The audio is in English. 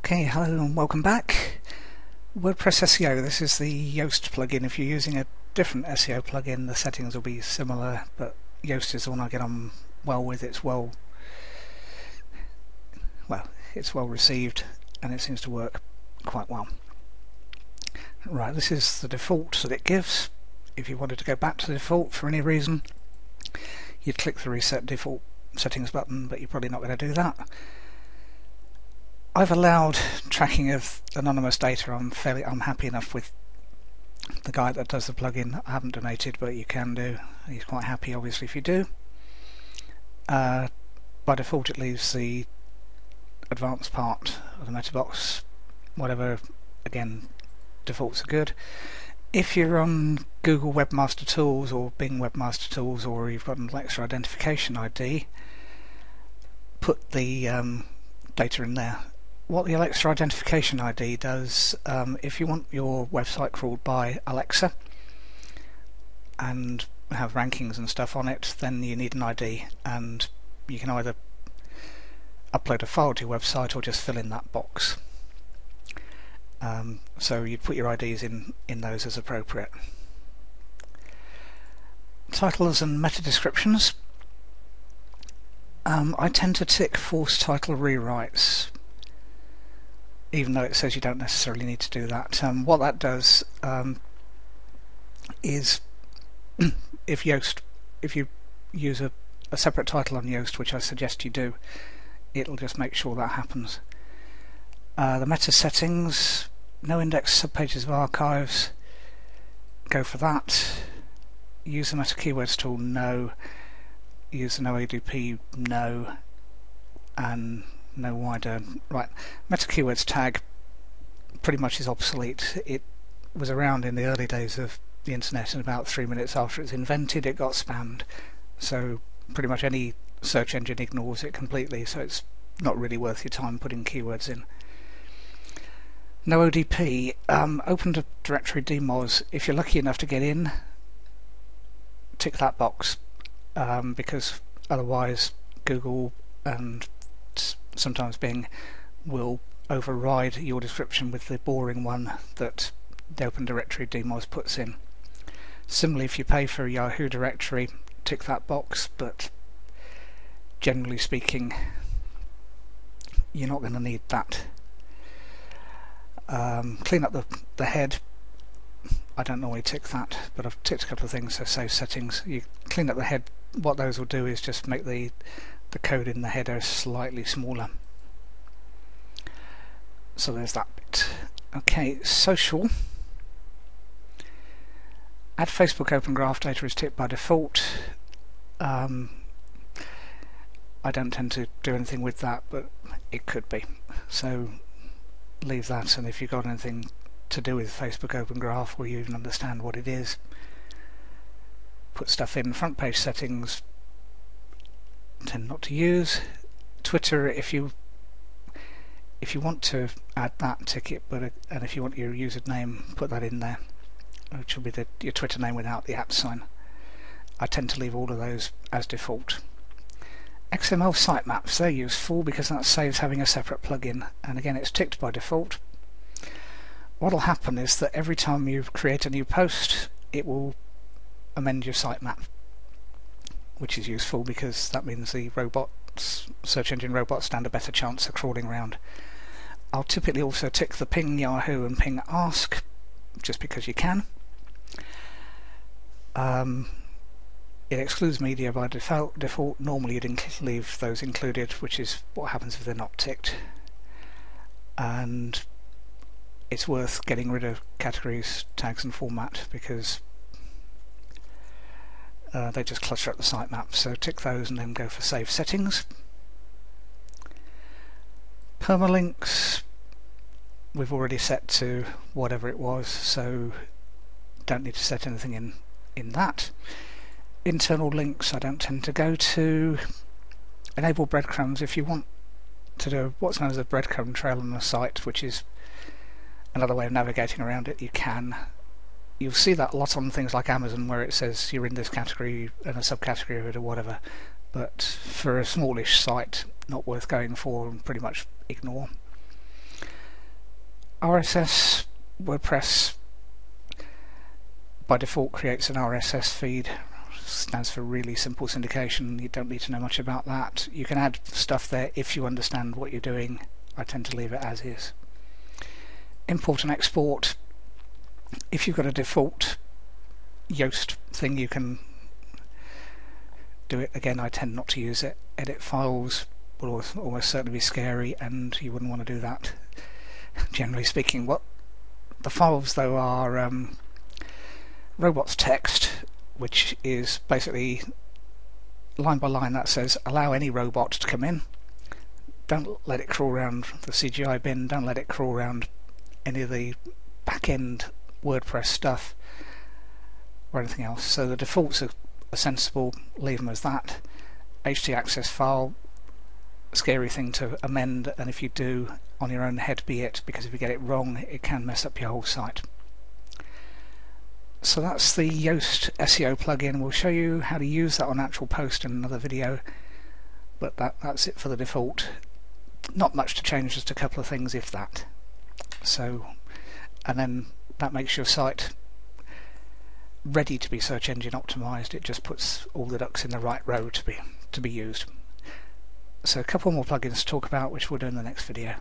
Okay, hello and welcome back. WordPress SEO, this is the Yoast plugin. If you're using a different SEO plugin, the settings will be similar, but Yoast is the one I get on well with. It's well received and it seems to work quite well. Right, this is the default that it gives. If you wanted to go back to the default for any reason, you'd click the Reset Default Settings button, but you're probably not going to do that. I've allowed tracking of anonymous data. I'm happy enough with the guy that does the plugin. I haven't donated, but you can do. He's quite happy, obviously, if you do. By default, it leaves the advanced part of the meta box. Whatever, again, defaults are good. If you're on Google Webmaster Tools or Bing Webmaster Tools, or you've got an Alexa identification ID, put the data in there. What the Alexa identification ID does, if you want your website crawled by Alexa and have rankings and stuff on it, then you need an ID, and you can either upload a file to your website or just fill in that box. So you'd put your IDs in those as appropriate. Titles and meta descriptions. I tend to tick force title rewrites, even though it says you don't necessarily need to do that. What that does is if you use a separate title on Yoast, which I suggest you do, it'll just make sure that happens. The meta settings, no index subpages of archives, go for that. Use the meta keywords tool, no. Use the no ADP, no. And no wider. Right, meta keywords tag pretty much is obsolete. It was around in the early days of the internet, and about 3 minutes after it's invented it got spammed, so pretty much any search engine ignores it completely, so it's not really worth your time putting keywords in. No ODP. Open directory demos. If you're lucky enough to get in, tick that box, because otherwise Google and sometimes Bing will override your description with the boring one that the Open Directory demos puts in. Similarly, if you pay for a Yahoo directory, tick that box, but generally speaking you're not going to need that. Clean up the head. I don't normally tick that, but I've ticked a couple of things, so save settings. You clean up the head. What those will do is just make the code in the header slightly smaller. So there's that bit. Okay, social. Add Facebook Open Graph data is ticked by default. I don't tend to do anything with that, but it could be. So leave that, and if you've got anything to do with Facebook Open Graph where you even understand what it is, put stuff in. Front page settings, tend not to use. Twitter, if you want to add that, tick it, and if you want your username, put that in there, which will be your Twitter name without the @ sign. I tend to leave all of those as default. XML Sitemaps, they're useful because that saves having a separate plugin, and again it's ticked by default. What will happen is that every time you create a new post, it will amend your sitemap, which is useful because that means the search engine robots stand a better chance of crawling around. I'll typically also tick the ping Yahoo and ping ask, just because you can. It excludes media by default. Normally you'd leave those included, which is what happens if they're not ticked. And it's worth getting rid of categories, tags and format, because they just clutter up the sitemap, so tick those and then go for save settings. Permalinks we've already set to whatever it was, so don't need to set anything in that. Internal links I don't tend to go to. Enable breadcrumbs. If you want to do what's known as a breadcrumb trail on a site, which is another way of navigating around it, you can. You'll see that a lot on things like Amazon, where it says you're in this category and a subcategory of it or whatever, but for a smallish site, not worth going for and pretty much ignore. RSS, WordPress by default creates an RSS feed. Stands for really simple syndication. You don't need to know much about that. You can add stuff there if you understand what you're doing. I tend to leave it as is. Import and export. If you've got a default Yoast thing, you can do it. Again, I tend not to use it. Edit files will almost certainly be scary, and you wouldn't want to do that, generally speaking. What the files though are robots text, which is basically line by line that says allow any robot to come in. Don't let it crawl around the CGI bin, don't let it crawl around any of the back-end WordPress stuff or anything else. So the defaults are sensible, leave them as that. htaccess file, scary thing to amend, and if you do, on your own head be it, because if you get it wrong it can mess up your whole site. So that's the Yoast SEO plugin. We'll show you how to use that on actual post in another video, but that's it for the default. Not much to change, just a couple of things if that. So, and then that makes your site ready to be search engine optimized. It just puts all the ducks in the right row to be used. So a couple more plugins to talk about, which we'll do in the next video.